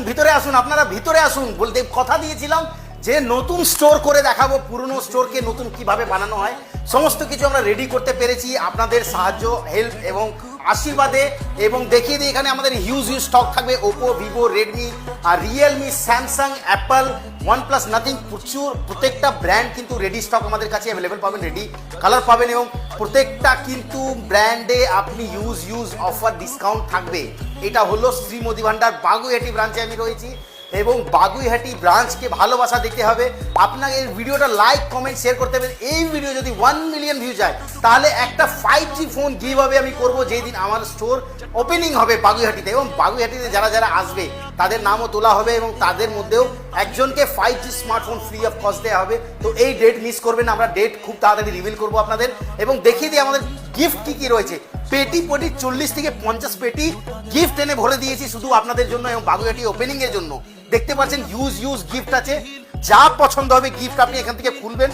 ভিতরে আসুন, আপনারা ভিতরে আসুন। বলতে কথা দিয়েছিলাম যে নতুন স্টোর করে দেখাবো, পুরনো স্টোরকে নতুন কিভাবে বানানো হয় সমস্ত কিছু আমরা রেডি করতে পেরেছি আপনাদের সাহায্য, হেল্প এবং আশীর্বাদে। এবং দেখিয়ে দিই এখানে আমাদের হিউজ স্টক থাকবে ওপো, ভিভো, রেডমি আর Realme, Samsung, Apple, OnePlus, Nothing, প্রত্যেকটা ব্র্যান্ড কিন্তু রেডি স্টক আমাদের কাছে অ্যাভেলেবেল পাবেন, রেডি কালার পাবেন এবং প্রত্যেকটা কিন্তু ব্র্যান্ডে আপনি ইউজ অফার ডিসকাউন্ট থাকবে। এটা হলো শ্রী মোদি ভান্ডার বাগুইহাটি ব্রাঞ্চে আমি রয়েছি এবং বাগুইহাটি ব্রাঞ্চকে ভালোবাসা দিতে হবে। আপনাকে এই ভিডিওটা লাইক, কমেন্ট, শেয়ার করতে হবে। এই ভিডিও যদি 1 মিলিয়ন ভিউ যায় তাহলে একটা 5G ফোন গিভ হবে আমি করবো যেই দিন আমার স্টোর ওপেনিং হবে বাগুইহাটিতে। এবং বাগুইহাটিতে যারা যারা আসবে তাদের নামও তোলা হবে এবং তাদের মধ্যেও একজনকে 5G smartphone free of cost দেওয়া হবে। তো এই ডেট মিস করবেন না, আমরা ডেট খুব তাড়াতাড়ি রিভিল করবো আপনাদের এবং দেখিয়ে দিই আমাদের গিফট কী কী রয়েছে। পেটি 40 থেকে 50 পেটি গিফট এনে ভরে দিয়েছি শুধু আপনাদের জন্য এবং বাগুইহাটি ওপেনিং এর জন্য। দেখতে পাচ্ছেন ইউজ গিফট আছে, যা পছন্দ হবে গিফট আপনি এখান থেকে খুলবেন,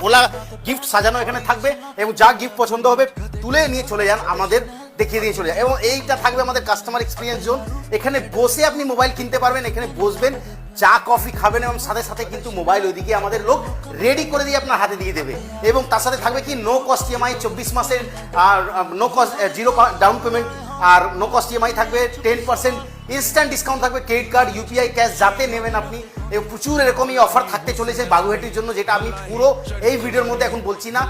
ওলা গিফট সাজানো এখানে থাকবে এবং যা গিফট পছন্দ হবে তুলে নিয়ে চলে যান, আমাদের দেখিয়ে দিয়ে চলে যান। এবং এইটা থাকবে আমাদের কাস্টমার এক্সপিরিয়েন্স জোন, এখানে বসে আপনি মোবাইল কিনতে পারবেন, এখানে বসবেন, চা কফি খাবেন এবং সাথে সাথে কিন্তু মোবাইল ওইদিকে আমাদের লোক রেডি করে দিয়ে আপনার হাতে দিয়ে দেবে। এবং তার সাথে থাকবে কি নো কস্ট ইএমআই 24 মাসের, আর নো কস্ট 0 ডাউন পেমেন্ট, আর নো কস্ট ইএমআই থাকবে, 10% ইনস্ট্যান্ট ডিসকাউন্ট থাকবে, ক্রেডিট কার্ড, ইউপিআই, ক্যাশ যাতে নেবেন আপনি। এবং প্রচুর এরকমই অফার থাকতে চলেছে বাগুইহাটির জন্য, যেটা আমি পুরো এই ভিডিওর মধ্যে এখন বলছি না।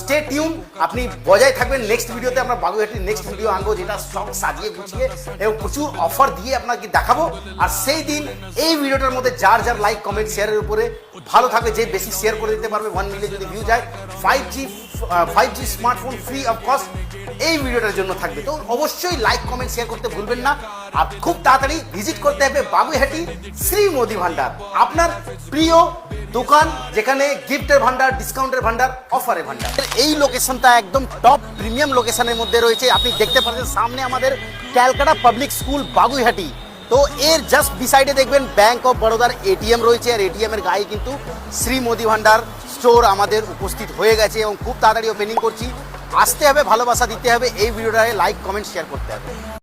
স্টে টিউন, আপনি বজায় থাকবেন। নেক্সট ভিডিওতে আমরা বাগুইহাটির নেক্সট ভিডিও আনবো যেটা সব সাজিয়ে গুছিয়ে এবং প্রচুর অফার দিয়ে আপনাকে দেখাবো। আর সেই দিন এই ভিডিওটার মধ্যে যার লাইক, কমেন্ট, শেয়ারের উপরে ভালো থাকবে, যে বেশি শেয়ার করে দিতে পারবে, 1 মিলিয়ন যদি ভিউ যায়, 5G smartphone free of cost এই ভিডিওটার জন্য থাকবে। তো অবশ্যই লাইক, কমেন্ট, শেয়ার করতে ভুলবেন না। আর খুব তাড়াতাড়ি ভিজিট করতে হবে বাগুইহাটি শ্রী মোদি ভান্ডার, আপনার প্রিয় দোকান যেখানে গিফটের ভান্ডার, ডিসকাউন্টের ভান্ডার, অফারের ভান্ডার। এই লোকেশনটা একদম টপ প্রিমিয়াম লোকেশনের মধ্যে রয়েছে। আপনি দেখতে পাচ্ছেন সামনে আমাদের ক্যালকাটা পাবলিক স্কুল বাগুইহাটি। তো এর জাস্ট বিসাইডে দেখবেন ব্যাংক অফ বরোদার এটিএম রয়েছে, আর এটিএম এর গায়ে কিন্তু শ্রী মোদি ভান্ডার স্টোর আমাদের উপস্থিত হয়ে গেছে এবং খুব তাড়াতাড়ি ওপেনিং করছি। আসতে হবে, ভালোবাসা দিতে হবে, এই ভিডিওটায় লাইক, কমেন্ট, শেয়ার করতে হবে।